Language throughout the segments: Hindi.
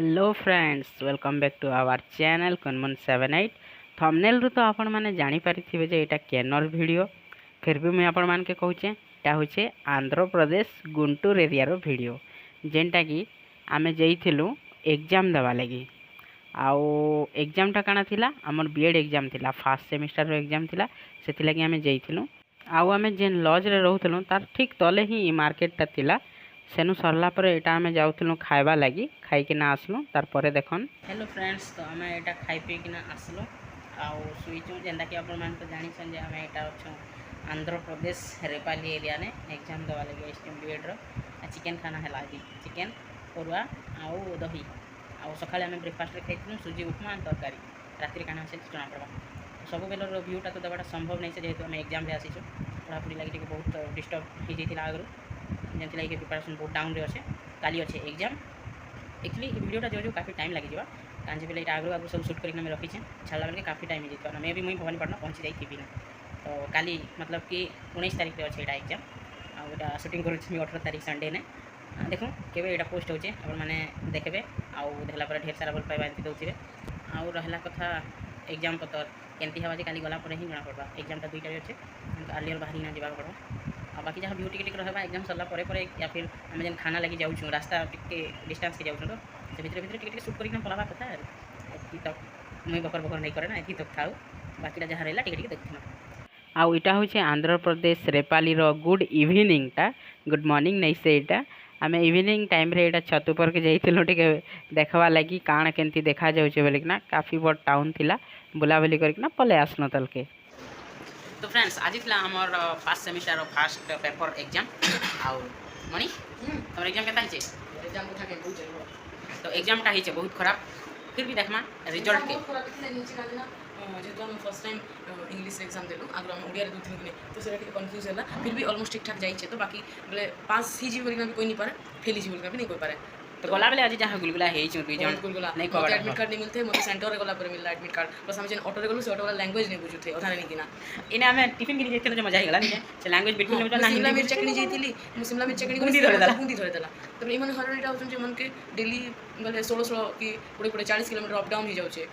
Hello friends, welcome back to our channel कनमन 78। थंबनेल रु तो आपण माने जानी पारिथिबे जे एटा केनर वीडियो। फिर भी मुझे आपण मान के कहूचे एटा होचे आंध्र प्रदेश गुंटूर एरिया रो वीडियो, जेनटा कि आमे जइथिलु एग्जाम देवा लगी। आउ एग्जाम टा काना थिला, हमर बीएड एग्जाम थिला, फर्स्ट सेमिस्टर रो एग्जाम थिला। सेति लगी आमे जइथिलु। आउ आमे जेन लॉज रे रहउथिलु तार ठीक तले ही मार्केट टा थिला। सेनु सरला पर एटा आमे जाउथिलु खाइबा लगी, खाई कि ना आसलु। तार परे देखन हेलो फ्रेंड्स, तो आमे एटा खाई पी कि ना आसलु आउ सुइचु। जेंदा कि आपण मान तो जानि सन जे आमे एटा अछु आंध्र प्रदेश रेपाली एरिया ने एग्जाम देवा लगी एसटीएम बीएड रो। चिकन खाना हला आज चिकन परुआ आउ दही आउ सकाळे आमे ब्रेकफास्ट रे खाइथिलु सुजी उपमा तरकारी। रात्रि खाना से जना पड़बा सब बेलर व्यूटा तो देवाटा संभव नहीं से, जेहेतु आमे एग्जाम रे आसीछु। पढ़ापढ़ी लगी टिके बहुत डिस्टर्ब हो जाइथिला आगरु, जेमती लगे प्रिपरेशन बहुत डाउन रे अच्छे। काली अच्छे एग्जाम एक्चुअली वीडियोटा जो काफ़ी टाइम लगी जावा कांजे बेले आगु आगु सब शूट करके मैं रखी छाड़ा बेले काफ़ी टाइम हो जाता मैं भी मुझे भवानीपाटना पहुँची जाइए ना। तो काली मतलब कि 19 तारीख रे अच्छे एग्जाम आटा शूटिंग कर 18 तारीख संडे ने देखूँ के पोस्ट होचे आप मैंने देखबे आउ देखला पर ढेर सारा भल पाइबा एमती दौथे। आउ रहा कथा एग्जाम पतर केमती हवा काली गला पर ही जना पड़वा। एग्जाम दुईटा अच्छे आर्लियर बाहरी ना जावा पड़ो। बाकी जहाँ व्यू टिके रहा एग्जाम सरला परे या फिर आम जेन खाना लगी जाऊँ रास्ता टिके डिस्टेंस के जाऊँ तो से भितर टिके शूट करके पलावा कथा एति तक मुई बकर बकर नहीं करे ना एति तक थाउ। बाकी जहाँ रहा टिके देखना। आउ इटा होचे आंध्र प्रदेश रेपाली रो गुड इवनिंग टा, गुड मॉर्निंग नहीं से इटा आम इवनिंग टाइम रे एटा छत ऊपर के जाइथिलु टिके देखवा लगी काण केमती देखा जाउचे बोले ना। काफ़ी बड़ टाउन थिला, बुलाबुली करके ना पले आसनो तलके। तो फ्रेंड्स आज थी आमर first semester first paper exam आउ मनी तुम एग्जाम केता हिचे एग्जाम उठा के बहुत तो एग्जाम टा हिचे बहुत खराब। फिर भी देखमा रिजल्ट के जेहेतु हम फर्स्ट टाइम इंग्लिश एग्जाम देलु आगर हम ओडिया रे दुथिन कि तो सेटा टिके कंफ्यूज होला। फिर भी ऑलमोस्ट ठीक ठाक जाइए। तो बाकी बोले पास ही जी बोलना भी कोई नहीं पारे, फेल ही जी बोलना भी नहीं कोई पारे। तो गला बेले आज जहाँ गुलगुला है रिजल्ट गुलगुला नहीं कवर एडमिट कार्ड नहीं मिलते मोते सेंटर रे गला पर मिलला एडमिट कार्ड बस हम जेन ऑटो रे गलु से ऑटो वाला लैंग्वेज नहीं बुझुथे अधारे नहीं किना इने हमें टिफिन गिरी जेते जो मजा ही गला नहीं से लैंग्वेज बिल्कुल नहीं ना। शिमला मिर्च चटनी जेतिली शिमला मिर्च चटनी गुंदी धरे देला तब इमन हरनीटा होचन जे मन के डेली गले 16 की 40 किलोमीटर अप डाउन हो जाउचे।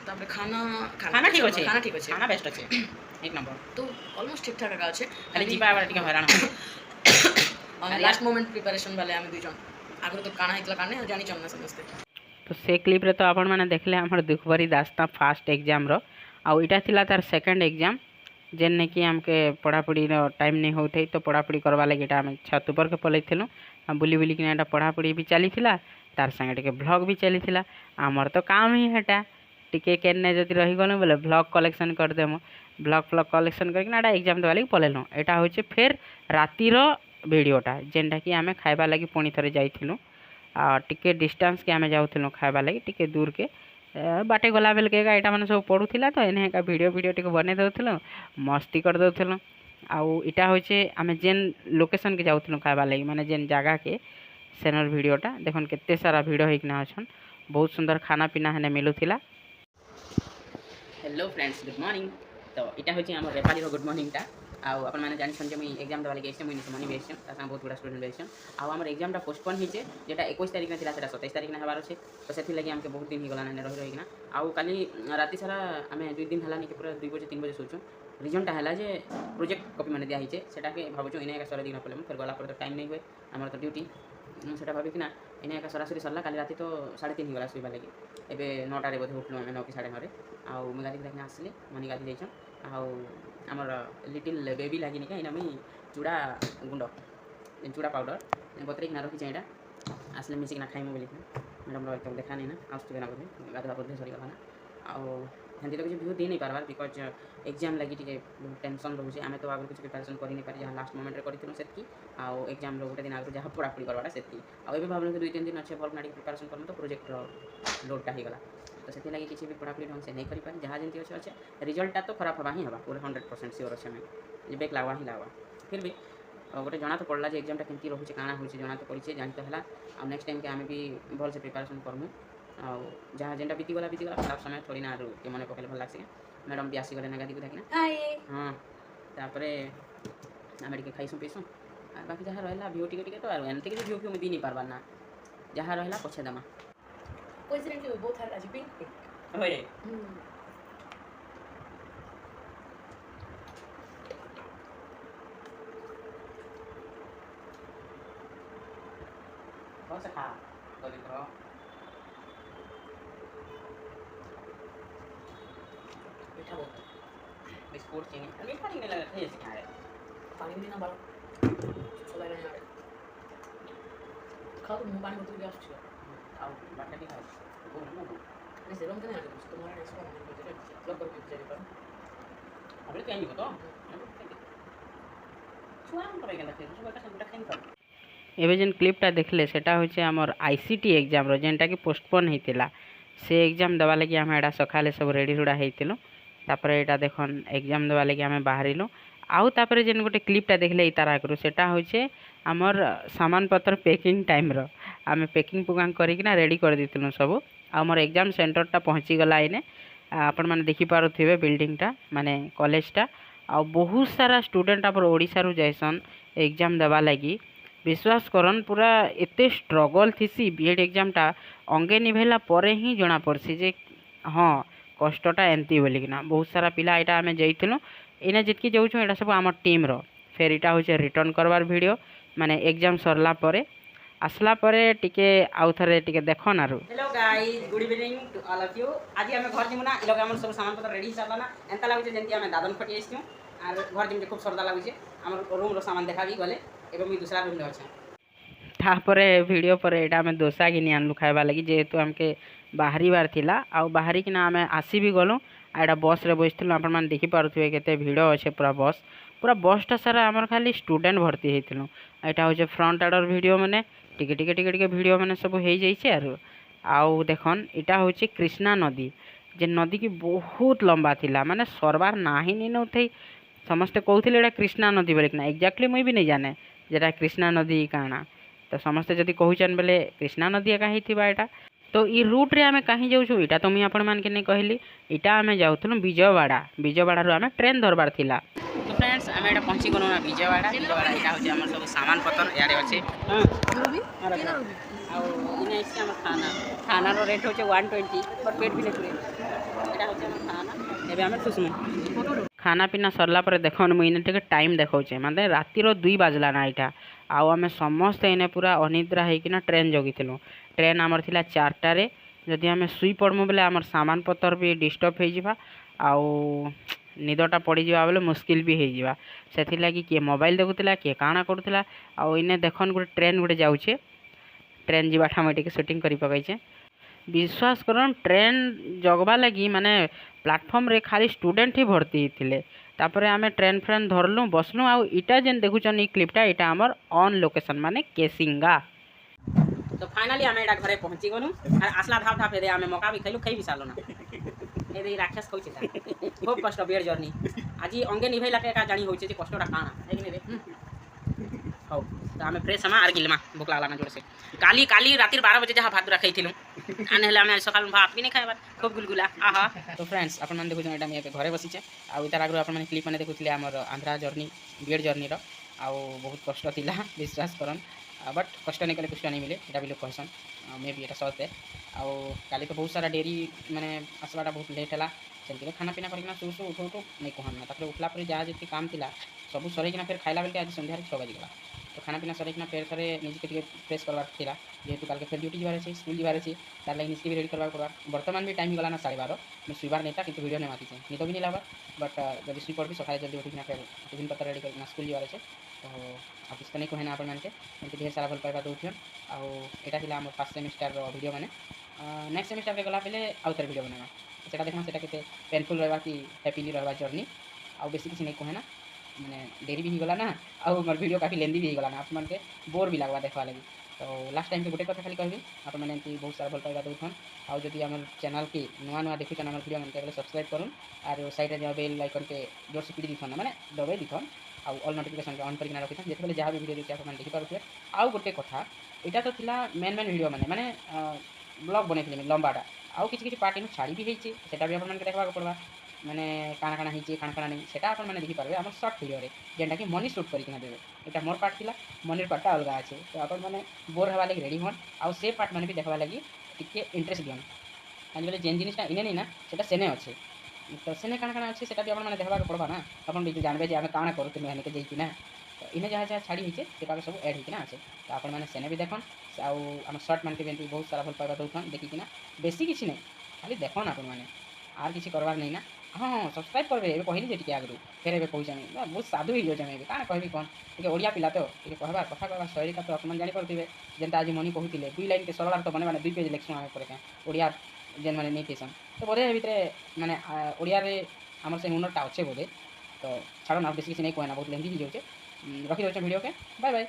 तापर खाना ठीक अछि, खाना ठीक अछि, खाना बेस्ट अछि एक नंबर। तो ऑलमोस्ट ठीक ठाक अछि खाली जीवा बार टिके हैरान हो लास्ट मोमेंट प्रिपरेशन वाले हम दुई जन आगु तो काना हितला काने जानि चन ना समझते। तो से क्लिप रे तो आपण माने देखले हमर दुखभरी दास्ता फास्ट एग्जाम रो आउ इटा थिला तार सेकंड एग्जाम जेन ने कि हमके पढ़ापढ़ी रो टाइम नहीं होते। तो पढ़ापढ़ी करवा लगे आम छत ऊपर के पलैथिलु बुली बुली कि पढ़ापढ़ी भी चली तार संगे टिके ब्लॉग भी चली आमर तो काम ही हेटा टिके केने जदि रही गलु बोले ब्लॉग कलेक्शन करदेमु ब्लॉग फ्लॉग कलेक्शन करके एग्जाम देवा लगी पलैलु। एटा होचे फिर रातिर वीडियोटा जेनटा कि आमे खाइबा लगी पुणी थरे जाइथिलु टिके डिस्टेंस के आमे जाउथिलु खाइबा लगी टिके दूर के बाटे गला बेल के एटा माने सब पढ़ुथिला। तो एने का वीडियो टिके बने दउथिलु मस्ती कर दउथिलु। आउ इटा होचे आमे जेन लोकेशन के जाउथिलु खाइबा लगी माने जेन जगह के सेनर वीडियोटा देखन केते सारा वीडियो हेकना अछन। बहुत सुंदर खाना पीना हेने मिलुथिला। Hello friends, good morning. तो इटा होची हमर रेपाली रो गुड मॉर्निंग टा आउ अपन माने जानि सन जे मुई एग्जाम देवा लगे एसे मुई मनी बेसन ता संग बहुत बड़ा स्टूडेंट बेसन आउ हमर एग्जाम टा पोस्टपोन हिचे जेटा 21 तारिख में थिला सेटा 27 तारिख ने हबार अछि। तो सेथि लगे हमके बहुत दिन ही गला ने रहि ना आउ काली राति सारा हमें 2 दिन हला नि के पूरा 2 बजे 3 बजे सोचो रिजन टा हला जे प्रोजेक्ट कॉपी माने दिया हिचे सेटा के भाबुचो इने का सरे दिन पले फिर गला पर तो टाइम नहीं हुए हमर तो ड्यूटी सेटा भाबी कि ना इने का सरासरी सरला काली राति तो 3:30 ही गला सोइबा लगे एबे 9टा रे बोधे उठलो हमें 9 की 9:30 आउ मैं गाड़ी देखने आसली मनी गाड़ी जाइछन आउ हमर लिटिल बेबी लागी निका इना मैं चूड़ा गुंड चूड़ा पाउडर बतरे ना रखी चाहिए आसले मिसिक ना खाइमु बोली मैडम रो एकदम देखा नहीं ना आउस ना बोले गाधवा बोधे सरी गला ना आउ हेंदी तो कुछ व्यू दे नहीं पारबार बिकॉज एग्जाम लगी टिके टेंशन रहउছে आमे तो आगु कुछ प्रिपरेशन करि नहीं पारी जहाँ लास्ट मोमेंट रे करिथिलु सेतकी आउ एग्जाम रो गोटे दिन आगु जहाँ पढ़ापढ़ी करवाटा सेतकी आउ एबे भाबलो कि 2-3 दिन अच्छे भल नाडी प्रिपरेशन करम तो प्रोजेक्ट रो लोडटा ही गला। तो से लगे किसी भी पढ़ापढ़ी ढंग से नहीं करी पारी जहाँ जमी अच्छे अच्छे रिजल्टा तो खराब हवा ही हवा पूरे 100% सियोर अच्छे में जे बेक लागवा ही लागवा। फिर भी गोटे जना तो पड़ला एग्जाम केमती रोचे काଣା होचे जना तो पड़े जानी तो है आ नेक्स्ट टाइम के आम भी भल से प्रिपरेशन करमु आउ जहाँ जेनटा बीतीगला खराब समय थोड़ी ना के मन पकड़े भल लगे मैडम भी आसीगले ना गादी को देखना हाँ तापर आम टे खाईसु पीसु बाकी जहाँ रहा भ्यू टिके तो एमती किसी भ्यू फ्यू दी नहीं पार्बार ना जहाँ रहा पछे दमा Coincidentally, we both had Ajipin pink. ओए कौन सा खा तो देखो मीठा बहुत है। बिस्कुट चीनी मीठा नहीं लगा थे इसके खाए पानी भी ना बालो सलाई नहीं आ रही खाओ तो मुंह पानी होते गया उससे आओ बाटा भी खाओ वो ना वो नहीं से रंग नहीं आ रही तुम्हारा नहीं इसका नहीं कुछ लोग कर के चले पर अबे क्या नहीं होता छुआ हम करे गेला फिर छुआ का सब खाइन कर एबे जेन क्लिपटा देखले सेटा होचे हमर आईसीटी एग्जाम रो जेनटा कि पोस्टपोन हेतिला से एग्जाम दवा लगी हम एडा सखाले सब रेडी रुडा हेतिलो तापरे एटा देखन एग्जाम दवा लगी हम बाहरिलो आउ तापरे जेन गोटे क्लिपटा देखले ई तारा करू सेटा होचे हमर सामान पत्र पैकिंग टाइम रो आमे पैकिंग पुगां करिकिना रेडी कर दितिलो सब आ हमर एग्जाम सेंटरटा पहुंची गला इने आपण माने देखि पारुथिबे बिल्डिंगटा माने कॉलेजटा आ बहुत सारा स्टूडेंट अपन ओडिसा रु जैसन एग्जाम दवा लगी विश्वास करन पूरा एते स्ट्रगल थीसी बीएड एग्जामटा अंगे निभेला परे ही जना पड़सी जे हाँ कष्टटा एंती बोलिकिना बहुत सारा पिला एटा आमे जइथिलु एने जितकी जाउछु एटा सब हमर टीम रो फेर एटा होचे रिटर्न करवार वीडियो माने एग्जाम सरला परे आसला परे टिके आउ थरे टिके देखो नारु hello guys good evening to all of you आज हम घर जिमुना इ लोग हमर सब सामान पत्र रेडी हिसाब ना एंता लागुचे जेंती हम दादन फटी आइछु आर घर जिमते खूब सरदा लागुचे हमर रूम रो सामान देखा भी गले एबे मुई दूसरा रूम ले अछि तापरे वीडियो पर एटा हम दोसा गिनी आनलु खाइबा लगी जेहेतु हमके बाहरी बार थिला आ बाहरी किना हम आसी भी गलु आ एटा बस रे बसिथिलु आपण मान देखि पारुथिबे केते भिडो अछि पूरा बसटा सारा हमर खाली स्टूडेंट भर्ती हेतिलु एटा होचे फ्रंट आडर वीडियो माने टिके वीडियो माने सब हे जाइछे आउ देखन एटा होचे कृष्णा नदी जे नदी की बहुत लंबा थिला माने सरबार नाही नि नउथै समस्त कहूथिले एटा कृष्णा नदी बोले ना एक्जाक्टली मुई भी नहीं जाने जेटा कृष्णा नदी काना तो समस्ते जदि कहूचन बेले कृष्णा नदी एका हिथिबा एटा तो ई रूट रे आमे कहीं जाउछु एटा तो मुई आपण मान के नै कहली एटा आमे जाउथुनु विजयवाड़ा रो आमे ट्रेन धरबार थिला तो फ्रेंड्स आमे एटा पहुंची गनो ना विजयवाड़ा एटा होचे हमर सब सामान पत्र यारे अछि हां आउ इने इसे हमर खाना रो रेट होचे 120 पर पेट भी नै पुरे एटा होचे हमर खाना एबे आमे सुसमु खाना पीना सरला पर देखन मुई इने टाइम देखौचे माने राती रो 2 बाजला ना एटा आउ आमे समस्त इने पूरा अनिद्रा हेकिना ट्रेन जगिथिलु ट्रेन आमर थिला 4टा रे जदि आमे सुई पड़मु बेले आमर सामान पत्र भी डिस्टर्ब हे जिबा आउ निदटा पड़ी जिबा बेले मुश्किल भी हे जिबा सेथि लागि के मोबाइल देखुतिला के काना करथिला आउ इने देखन गुटे ट्रेन गुटे जाउचे ट्रेन जिबा ठाम टिके शूटिंग करि पकाइचे विश्वास करन ट्रेन जगबा लगी माने प्लेटफॉर्म रे खाली स्टूडेंट ही भर्ती थिले तापरे आमे ट्रेन फ्रेन धरलु बसलु आउ इटा जेन देखुचन ई क्लिपटा इटा हमर ऑन लोकेशन माने केसिंगा तो फाइनली आमे एटा घरे पहुंची गनु आ आसला धाप धाप हेदे आमे मौका भी खैलु खै भी सालो ना एदे राक्षस कहू छै खूब कष्ट बियर जर्नी आजी अंगे निभैला के का जानी होइछे जे कष्टटा काना है कि नै रे हौ तो आमे फ्रेश हमा आर गिलमा भूख लागला ना जोर से काली रातिर 12 बजे जहा भात रखैथिलु आने हले आमे सकाल भात भी नै खाइबा खूब गुलगुला आहा तो फ्रेंड्स अपन मन देखु एटा मे घरे बसिचे आ इतार आगु अपन मन क्लिप माने देखुथिले हमर आंध्रा जर्नी बियर जर्नी रो आ बहुत कष्ट थिला विश्वास करन बट कष्ट नहीं कले कुछ नहीं मिले एटा भी लोग कहसन मे भी एटा सत है आ काली तो बहुत सारा डेरी माने आसवाटा बहुत लेट है सेमती खाना पीना करना सु सु उठो उठो नहीं कहना तापर उठला पर जहाँ जी काम थिला सब सरकिना फिर खाइला बेल आज संध्या 6 बजगला तो खाना पीना सरकिना फिर थे निजे फ्रेश करवार थिला जेहेतु काल के फिर ड्यूटी जाबार अच्छे स्कूल जाबार अच्छे तार लगे निजे भी रेडी करवार पड़वा बर्तमान भी टाइम गला ना 12:30 मैं सुइबार नहीं था कि वीडियो नहीं माती निद भी नहीं लगा बट जब सुई पड़ी सकाले जल्दी उठिना फिर टिफिन पत्र रेडी करना स्कूल जाबार अच्छे तो ऑफिस को नहीं कहना आपण मानते एमती ढेर सारा भल पाइबा दउथियन आउ एटा थिला हमर फर्स्ट सेमेस्टर रो वीडियो माने नेक्स्ट सेमेस्टर के गला पहले आउटर वीडियो बनावा सेटा देखना सेटा केते पेनफुल रहबा कि हैप्पीली रहबा जर्नी आउ बेसी किसी नहीं कहना माने देरी भी ही गला ना आउ हमर वीडियो काफी लेंदी भी गला ना आप मन के बोर भी लागवा देखवा लगी तो लास्ट टाइम के गोटे कथा खाली कहबी आप माने एमती बहुत सारा भल पाइबा दउथन आउ जदी हमर चैनल के नुआ देखुछन हमर वीडियो मन के सब्सक्राइब करूँ और साइड रे बेल आइकन के जोर से पिड़ी दिखन माने दबाई दिखन आउ ऑल नोटिफिकेशन के ऑन करके रखिथन जेते बेले जहाँ भी वीडियो देखि आप देखि पारुथे आउ गोटे कथा एटा तो थिला मेन वीडियो माने ब्लॉग बनेथिले लंबाटा आउ किछि पार्ट इन छाड़ी भी हेछि सेटा भी आपन के देखबा को पड़बा माने काना काना हेछि काना काना नहीं सेटा आपन माने देखि पारबे हमर शॉर्ट वीडियो रे जेंटा कि मनी शूट करिकना देबे एटा मोर पार्ट थिला मनीर पार्टटा अलगा আছে तो आपन माने बोर हवा लागि रेडी होन आउ से पार्ट माने भी देखबा लागि ଟିକେ ଇଣ୍ଟରେଷ୍ଟ ଦିଅନ୍ କାହିଁକି ବୋଲେ ଯେନ୍ ଜିନିଷଟା ଇନେ ନେଇ ନା ସେଟା ସେନେ ଅଛେ ତ ସେନେ କାଣା କାଣା ଅଛି ସେଟା ବି ଆପଣମାନେ ଦେଖବାକେ ପଡ଼ବା ନା ଆପଣ ବି ଜାଣିବେ ଯେ ଆମେ କାଣା କରୁଥିଲୁ ହେନିକେ ଯାଇକିନା ତ ଇନେ ଯାହା ଯାହା ଛାଡ଼ି ହେଇଛେ ସେଟାକେ ସବୁ ଏଡ଼୍ ହେଇକିନା ଅଛେ ତ ଆପଣମାନେ ସେନେ ବି ଦେଖନ୍ ଆଉ ଆମ ସର୍ଟ ମାନକେ ବି ଏମିତି ବହୁତ ସାରା ଭଲ ପାଇବା ଦଉଛନ୍ ଦେଖିକିନା ବେଶୀ କିଛି ନାହିଁ ଖାଲି ଦେଖନ୍ ଆପଣମାନେ ଆର୍ କିଛି କରବାର ନାହିଁ ନା ହଁ ସବସ୍କ୍ରାଇବ୍ କରିବେ ଏବେ କହିଲି ଯେ ଟିକେ ଆଗରୁ ଫେର ଏବେ କହୁଛେ ଆମେ ବହୁତ ସାଧୁ ହେଇଯାଉଛେ ଆମେ ଏବେ କାଣା କହିବି କ'ଣ ଟିକେ ଓଡ଼ିଆ ପିଲା ତ ଟିକେ କହିବା କଥା କହିବା ଶୈଳୀଟା ତ ଆପଣ ଜାଣିପାରୁଥିବେ ଯେନ୍ତା ଆଜି ମନି କହୁଥିଲେ 2 ଲାଇନ୍କେ ସରଳାର୍ଥ ବନେ ମାନେ 2 ପେଜ୍ ଲେଖ୍ସୁଁ ଆମେ ପରେ କାଁ ଓଡ଼ିଆ ଯେନ୍ ମାନେ ନେଇ ଥିସନ୍ ତ ବୋଧେ ଏ ଭିତରେ ମାନେ ଓଡ଼ିଆରେ ଆମର ସେ ହୁନରଟା ଅଛେ ବୋଧେ ତ ଛାଡ଼ ନା ବେଶୀ କିଛି ନେଇ କହେନା ବହୁତ ଲେନ୍ଦି ହେଇଯାଉଛେ ରଖିଦେଉଛେ ଭିଡ଼ିଓକେ ବାଏ ବାଏ।